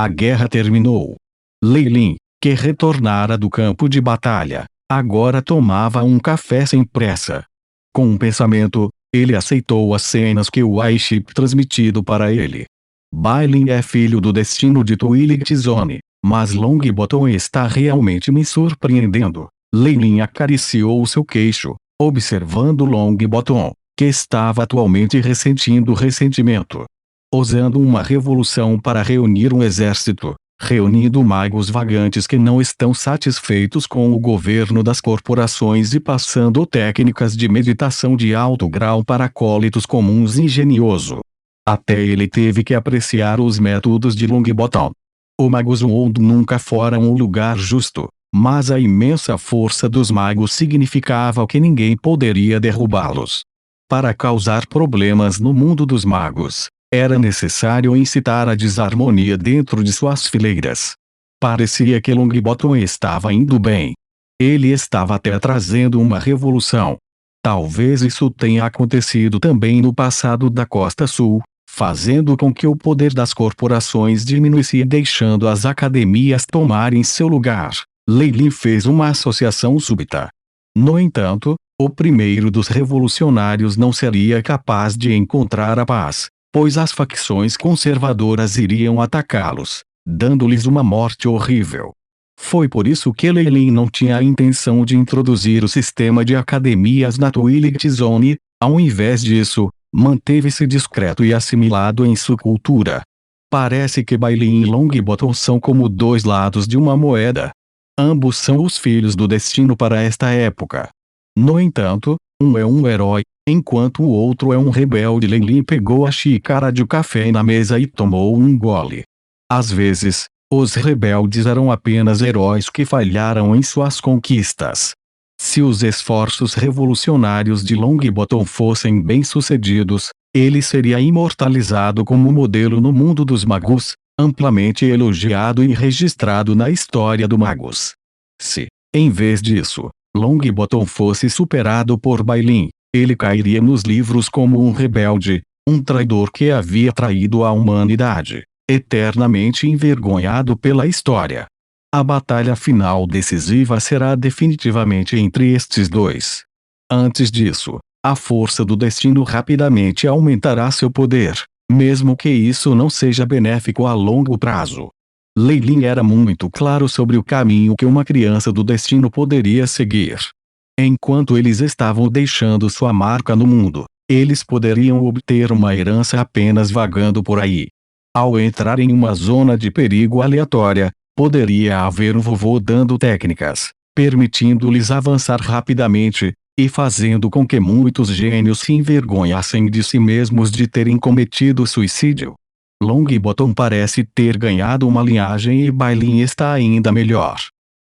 A guerra terminou. Lei Lin, que retornara do campo de batalha, agora tomava um café sem pressa. Com um pensamento, ele aceitou as cenas que o iShip transmitido para ele. Bai Lin é filho do destino de Twilight Zone, mas Longbottom está realmente me surpreendendo. Lei Lin acariciou seu queixo, observando Longbottom, que estava atualmente ressentindo ressentimento. Usando uma revolução para reunir um exército, reunindo magos vagantes que não estão satisfeitos com o governo das corporações e passando técnicas de meditação de alto grau para acólitos comuns engenhoso. Até ele teve que apreciar os métodos de Longbottom. O Magus World nunca fora um lugar justo, mas a imensa força dos magos significava que ninguém poderia derrubá-los. Para causar problemas no mundo dos magos, era necessário incitar a desarmonia dentro de suas fileiras. Parecia que Longbottom estava indo bem. Ele estava até trazendo uma revolução. Talvez isso tenha acontecido também no passado da Costa Sul, fazendo com que o poder das corporações diminuísse e deixando as academias tomarem seu lugar. Lei Lin fez uma associação súbita. No entanto, o primeiro dos revolucionários não seria capaz de encontrar a paz, pois as facções conservadoras iriam atacá-los, dando-lhes uma morte horrível. Foi por isso que Lei Lin não tinha a intenção de introduzir o sistema de academias na Twilight Zone. Ao invés disso, manteve-se discreto e assimilado em sua cultura. Parece que Bai Lin e Longbottom são como dois lados de uma moeda. Ambos são os filhos do destino para esta época. No entanto, um é um herói, enquanto o outro é um rebelde. Lei Lin pegou a xícara de café na mesa e tomou um gole. Às vezes, os rebeldes eram apenas heróis que falharam em suas conquistas. Se os esforços revolucionários de Longbottom fossem bem-sucedidos, ele seria imortalizado como modelo no mundo dos magos, amplamente elogiado e registrado na história do magos. Se, em vez disso, Longbottom fosse superado por Bai Lin, ele cairia nos livros como um rebelde, um traidor que havia traído a humanidade, eternamente envergonhado pela história. A batalha final decisiva será definitivamente entre estes dois. Antes disso, a força do destino rapidamente aumentará seu poder, mesmo que isso não seja benéfico a longo prazo. Lei Lin era muito claro sobre o caminho que uma criança do destino poderia seguir. Enquanto eles estavam deixando sua marca no mundo, eles poderiam obter uma herança apenas vagando por aí. Ao entrar em uma zona de perigo aleatória, poderia haver um vovô dando técnicas, permitindo-lhes avançar rapidamente, e fazendo com que muitos gênios se envergonhassem de si mesmos de terem cometido suicídio. Longbottom parece ter ganhado uma linhagem e Bai Lin está ainda melhor.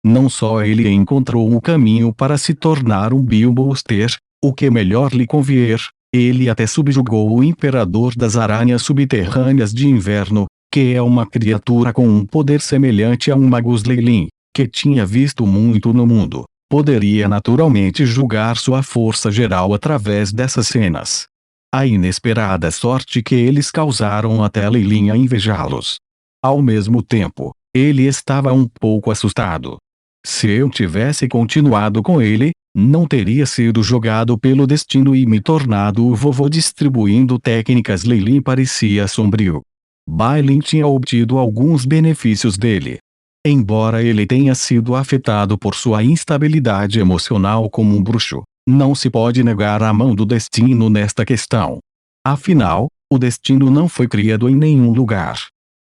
Não só ele encontrou o caminho para se tornar um Billbuster, o que melhor lhe convier, ele até subjugou o Imperador das Aranhas Subterrâneas de Inverno, que é uma criatura com um poder semelhante a um Magus. Lei Lin, que tinha visto muito no mundo, poderia naturalmente julgar sua força geral através dessas cenas. A inesperada sorte que eles causaram até Lei Lin a invejá-los. Ao mesmo tempo, ele estava um pouco assustado. Se eu tivesse continuado com ele, não teria sido jogado pelo destino e me tornado o vovô distribuindo técnicas. Lei Lin parecia sombrio. Bai Lin tinha obtido alguns benefícios dele. Embora ele tenha sido afetado por sua instabilidade emocional como um bruxo, não se pode negar a mão do destino nesta questão. Afinal, o destino não foi criado em nenhum lugar.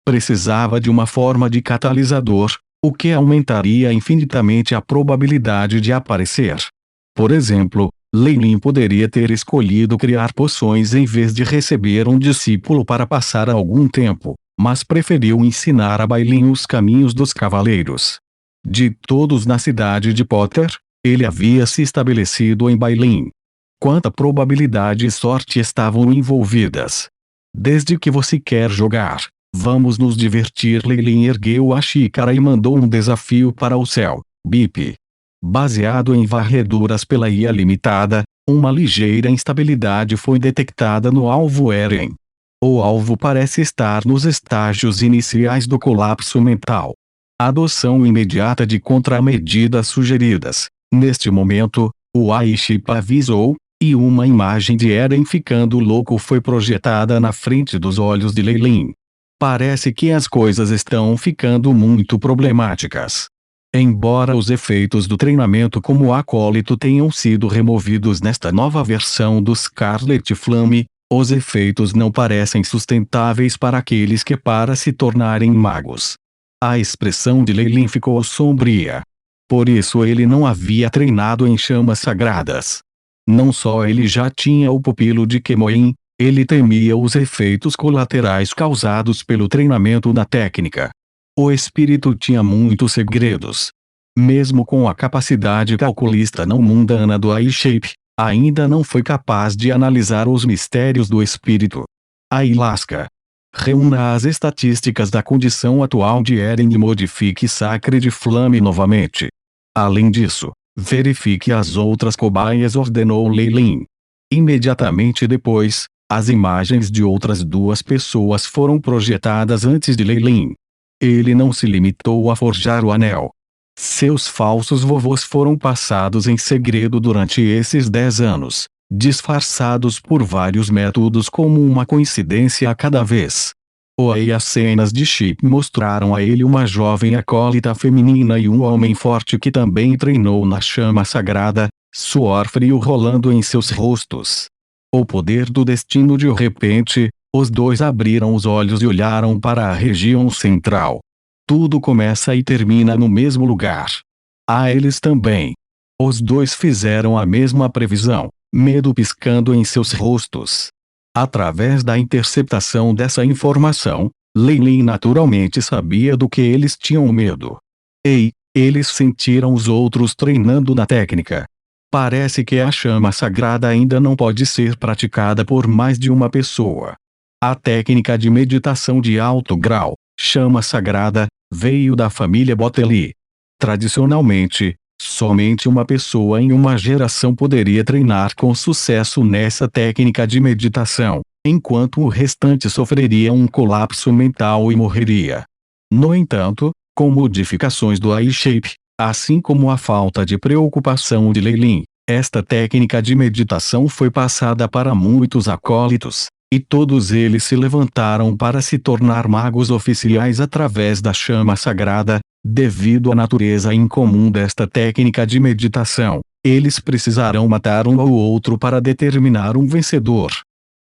Precisava de uma forma de catalisador, o que aumentaria infinitamente a probabilidade de aparecer. Por exemplo, Lei Lin poderia ter escolhido criar poções em vez de receber um discípulo para passar algum tempo, mas preferiu ensinar a Bai Lin os caminhos dos cavaleiros. De todos na cidade de Potter, ele havia se estabelecido em Bai Lin. Quanta probabilidade e sorte estavam envolvidas. Desde que você quer jogar, vamos nos divertir. Lei Lin ergueu a xícara e mandou um desafio para o céu. Bip. Baseado em varreduras pela IA limitada, uma ligeira instabilidade foi detectada no alvo Eren. O alvo parece estar nos estágios iniciais do colapso mental. Adoção imediata de contramedidas sugeridas. Neste momento, o AI-chip avisou, e uma imagem de Eren ficando louco foi projetada na frente dos olhos de Lei Lin. Parece que as coisas estão ficando muito problemáticas. Embora os efeitos do treinamento como acólito tenham sido removidos nesta nova versão do Scarlet Flame, os efeitos não parecem sustentáveis para aqueles que para se tornarem magos. A expressão de Lei Lin ficou sombria. Por isso ele não havia treinado em chamas sagradas. Não só ele já tinha o pupilo de Kemoin, ele temia os efeitos colaterais causados pelo treinamento da técnica. O espírito tinha muitos segredos. Mesmo com a capacidade calculista não mundana do AI-Shape, ainda não foi capaz de analisar os mistérios do espírito. Ayahuasca. Reúna as estatísticas da condição atual de Eren e modifique Sacred Flame novamente. Além disso, verifique as outras cobaias, ordenou Lei Lin. Imediatamente depois, as imagens de outras duas pessoas foram projetadas antes de Lei Lin. Ele não se limitou a forjar o anel. Seus falsos vovôs foram passados em segredo durante esses 10 anos, disfarçados por vários métodos como uma coincidência a cada vez. E as cenas de Chip mostraram a ele uma jovem acólita feminina e um homem forte que também treinou na chama sagrada, suor frio rolando em seus rostos. O poder do destino. De repente, os dois abriram os olhos e olharam para a região central. Tudo começa e termina no mesmo lugar. A eles também. Os dois fizeram a mesma previsão, medo piscando em seus rostos. Através da interceptação dessa informação, Lei Lin naturalmente sabia do que eles tinham medo. Eles sentiram os outros treinando na técnica. Parece que a chama sagrada ainda não pode ser praticada por mais de uma pessoa. A técnica de meditação de alto grau, chama sagrada, veio da família Boteli. Tradicionalmente, somente uma pessoa em uma geração poderia treinar com sucesso nessa técnica de meditação, enquanto o restante sofreria um colapso mental e morreria. No entanto, com modificações do AI-Shape, assim como a falta de preocupação de Lei Lin, esta técnica de meditação foi passada para muitos acólitos, e todos eles se levantaram para se tornar magos oficiais através da chama sagrada. Devido à natureza incomum desta técnica de meditação, eles precisarão matar um ao outro para determinar um vencedor.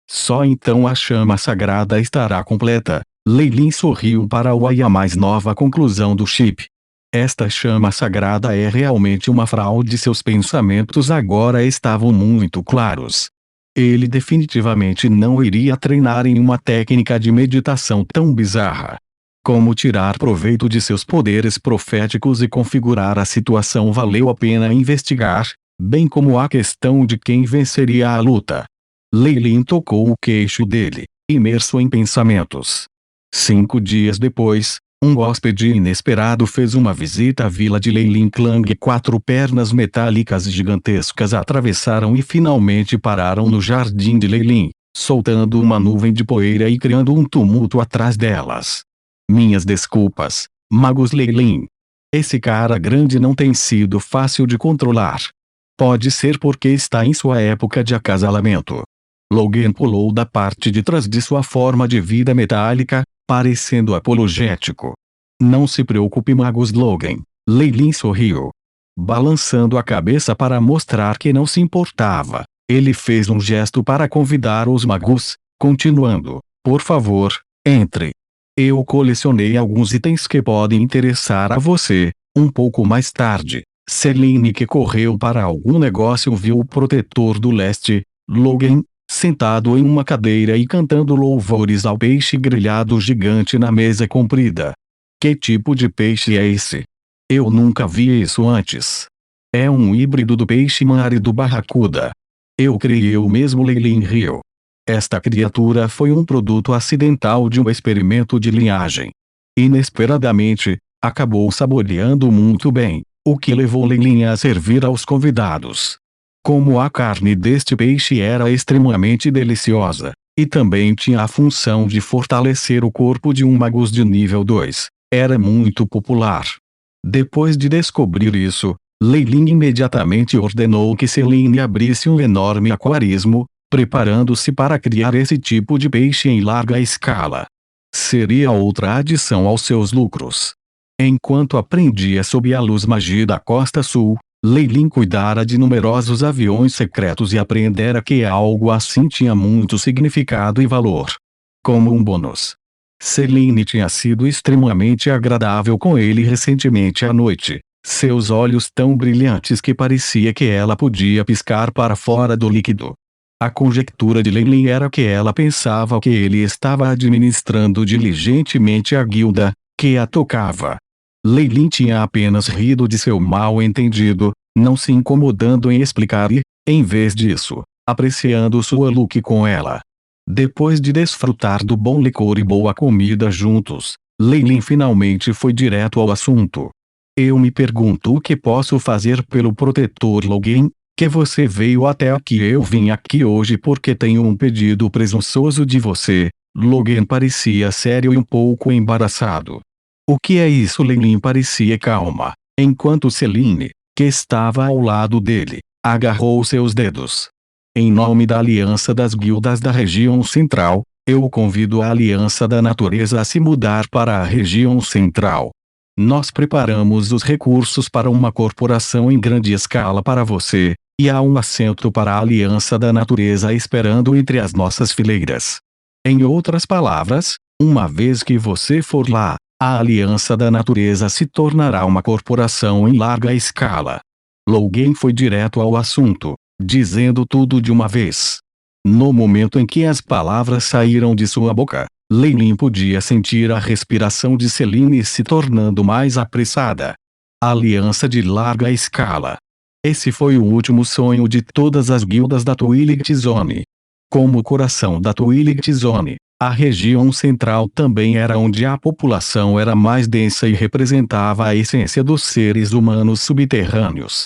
Só então a chama sagrada estará completa. Lei Lin sorriu para a mais nova conclusão do Chip. Esta chama sagrada é realmente uma fraude. Seus pensamentos agora estavam muito claros. Ele definitivamente não iria treinar em uma técnica de meditação tão bizarra. Como tirar proveito de seus poderes proféticos e configurar a situação valeu a pena investigar, bem como a questão de quem venceria a luta. Lei Lin tocou o queixo dele, imerso em pensamentos. 5 dias depois, um hóspede inesperado fez uma visita à vila de Lei Lin Clang. 4 pernas metálicas gigantescas atravessaram e finalmente pararam no jardim de Lei Lin, soltando uma nuvem de poeira e criando um tumulto atrás delas. Minhas desculpas, magos Lei Lin. Esse cara grande não tem sido fácil de controlar. Pode ser porque está em sua época de acasalamento. Logan pulou da parte de trás de sua forma de vida metálica, parecendo apologético. Não se preocupe, magos Logan. Lei Lin sorriu. Balançando a cabeça para mostrar que não se importava, ele fez um gesto para convidar os magos, continuando: por favor, entre. Eu colecionei alguns itens que podem interessar a você. Um pouco mais tarde, Celine, que correu para algum negócio, viu o protetor do leste, Logan, sentado em uma cadeira e cantando louvores ao peixe grelhado gigante na mesa comprida. Que tipo de peixe é esse? Eu nunca vi isso antes. É um híbrido do peixe-mar e do barracuda. Eu criei o mesmo. Lei Lin riu. Esta criatura foi um produto acidental de um experimento de linhagem. Inesperadamente, acabou saboreando muito bem, o que levou Lei Lin a servir aos convidados. Como a carne deste peixe era extremamente deliciosa, e também tinha a função de fortalecer o corpo de um magus de nível 2. Era muito popular. Depois de descobrir isso, Lei Ling imediatamente ordenou que Celine abrisse um enorme aquarismo, preparando-se para criar esse tipo de peixe em larga escala. Seria outra adição aos seus lucros. Enquanto aprendia sob a luz magia da Costa Sul, Lei Ling cuidara de numerosos aviões secretos e aprendera que algo assim tinha muito significado e valor. Como um bônus. Celine tinha sido extremamente agradável com ele recentemente à noite, seus olhos tão brilhantes que parecia que ela podia piscar para fora do líquido. A conjectura de Lei Ling era que ela pensava que ele estava administrando diligentemente a guilda, que a tocava. Lei Ling tinha apenas rido de seu mal-entendido, não se incomodando em explicar e, em vez disso, apreciando sua look com ela. Depois de desfrutar do bom licor e boa comida juntos, Lei Ling finalmente foi direto ao assunto. Eu me pergunto o que posso fazer pelo protetor Logan, que você veio até aqui. Eu vim aqui hoje porque tenho um pedido presunçoso de você. Logan parecia sério e um pouco embaraçado. O que é isso? Lei Ling parecia calma, enquanto Celine, que estava ao lado dele, agarrou seus dedos. Em nome da Aliança das Guildas da Região Central, eu convido a Aliança da Natureza a se mudar para a Região Central. Nós preparamos os recursos para uma corporação em grande escala para você, e há um assento para a Aliança da Natureza esperando entre as nossas fileiras. Em outras palavras, uma vez que você for lá, a Aliança da Natureza se tornará uma corporação em larga escala. Logan foi direto ao assunto, dizendo tudo de uma vez. No momento em que as palavras saíram de sua boca, Lei Ling podia sentir a respiração de Celine se tornando mais apressada. Aliança de larga escala. Esse foi o último sonho de todas as guildas da Twilight Zone. Como o coração da Twilight Zone, a região central também era onde a população era mais densa e representava a essência dos seres humanos subterrâneos.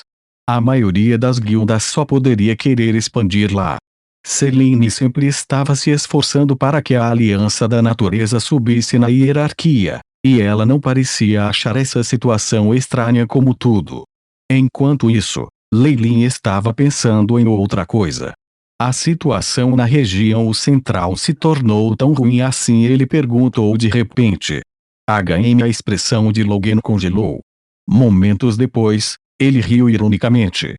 A maioria das guildas só poderia querer expandir lá. Celine sempre estava se esforçando para que a Aliança da Natureza subisse na hierarquia, e ela não parecia achar essa situação estranha como tudo. Enquanto isso, Lei Ling estava pensando em outra coisa. A situação na região central se tornou tão ruim assim. Ele perguntou de repente. A expressão de Logan congelou. Momentos depois, ele riu ironicamente.